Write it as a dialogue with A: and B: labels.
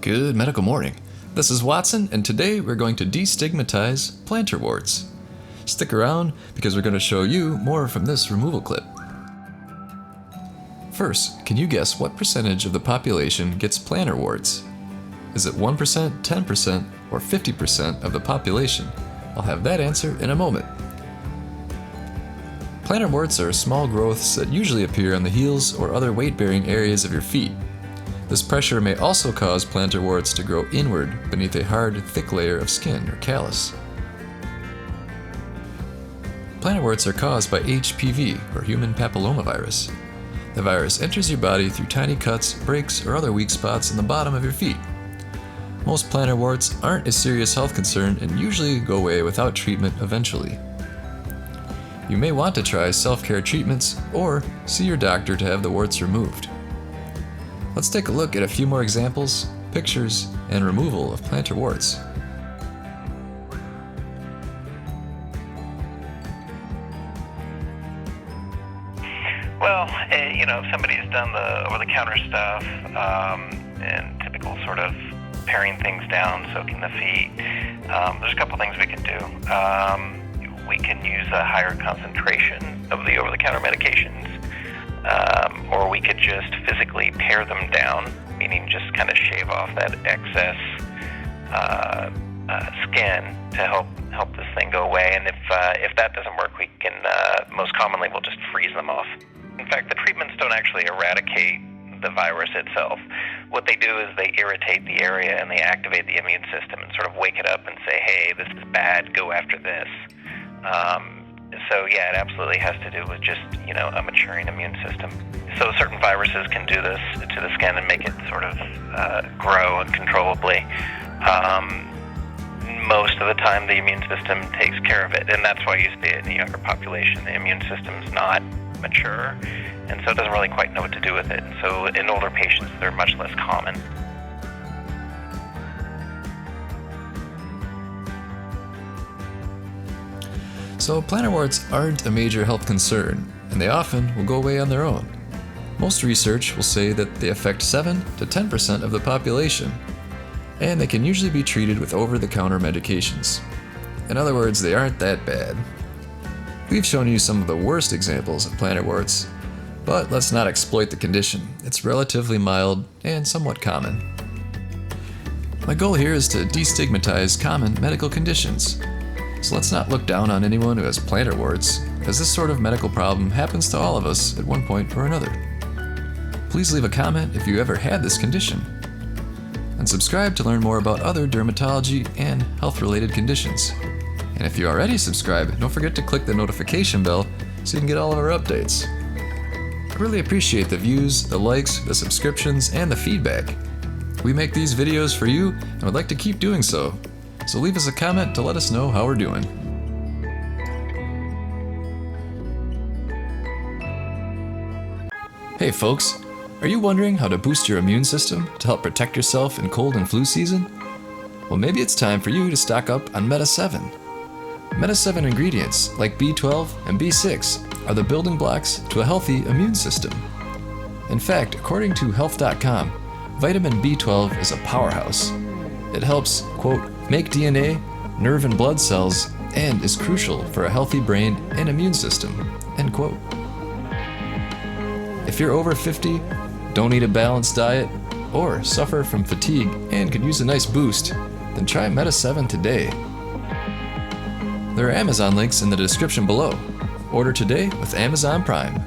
A: Good medical morning. This is Watson, and today we're going to destigmatize plantar warts. Stick around because we're going to show you more from this removal clip. First, can you guess what percentage of the population gets plantar warts? Is it 1%, 10%, or 50% of the population? I'll have that answer in a moment. Plantar warts are small growths that usually appear on the heels or other weight-bearing areas of your feet. This pressure may also cause plantar warts to grow inward beneath a hard, thick layer of skin or callus. Plantar warts are caused by HPV, or human papillomavirus. The virus enters your body through tiny cuts, breaks, or other weak spots in the bottom of your feet. Most plantar warts aren't a serious health concern and usually go away without treatment eventually. You may want to try self-care treatments or see your doctor to have the warts removed. Let's take a look at a few more examples, pictures, and removal of plantar warts.
B: Well, if somebody's done the over-the-counter stuff and typical sort of paring things down, soaking the feet, there's a couple things we can do. We can use a higher concentration of the over-the-counter medications. Or we could just physically pare them down, meaning just kind of shave off that excess skin to help this thing go away. And if that doesn't work, we can most commonly we'll just freeze them off. In fact, the treatments don't actually eradicate the virus itself. What they do is they irritate the area and they activate the immune system and sort of wake it up and say, hey, this is bad, go after this. So yeah, it absolutely has to do with just, a maturing immune system. So certain viruses can do this to the skin and make it sort of grow uncontrollably. Most of the time the immune system takes care of it, and that's why you see it in the younger population. The immune system's not mature, and so it doesn't really quite know what to do with it. And so in older patients, they're much less common.
A: So plantar warts aren't a major health concern, and they often will go away on their own. Most research will say that they affect 7 to 10% of the population, and they can usually be treated with over-the-counter medications. In other words, they aren't that bad. We've shown you some of the worst examples of plantar warts, but let's not exploit the condition. It's relatively mild and somewhat common. My goal here is to destigmatize common medical conditions. So let's not look down on anyone who has plantar warts, because this sort of medical problem happens to all of us at one point or another. Please leave a comment if you ever had this condition. And subscribe to learn more about other dermatology and health-related conditions. And if you already subscribed, don't forget to click the notification bell so you can get all of our updates. I really appreciate the views, the likes, the subscriptions, and the feedback. We make these videos for you and would like to keep doing so. So leave us a comment to let us know how we're doing. Hey folks, are you wondering how to boost your immune system to help protect yourself in cold and flu season? Well, maybe it's time for you to stock up on Meta 7. Meta 7 ingredients like B12 and B6 are the building blocks to a healthy immune system. In fact, according to health.com, vitamin B12 is a powerhouse. It helps, quote, make DNA, nerve and blood cells, and is crucial for a healthy brain and immune system, end quote. If you're over 50, don't eat a balanced diet, or suffer from fatigue and could use a nice boost, then try Meta 7 today. There are Amazon links in the description below. Order today with Amazon Prime.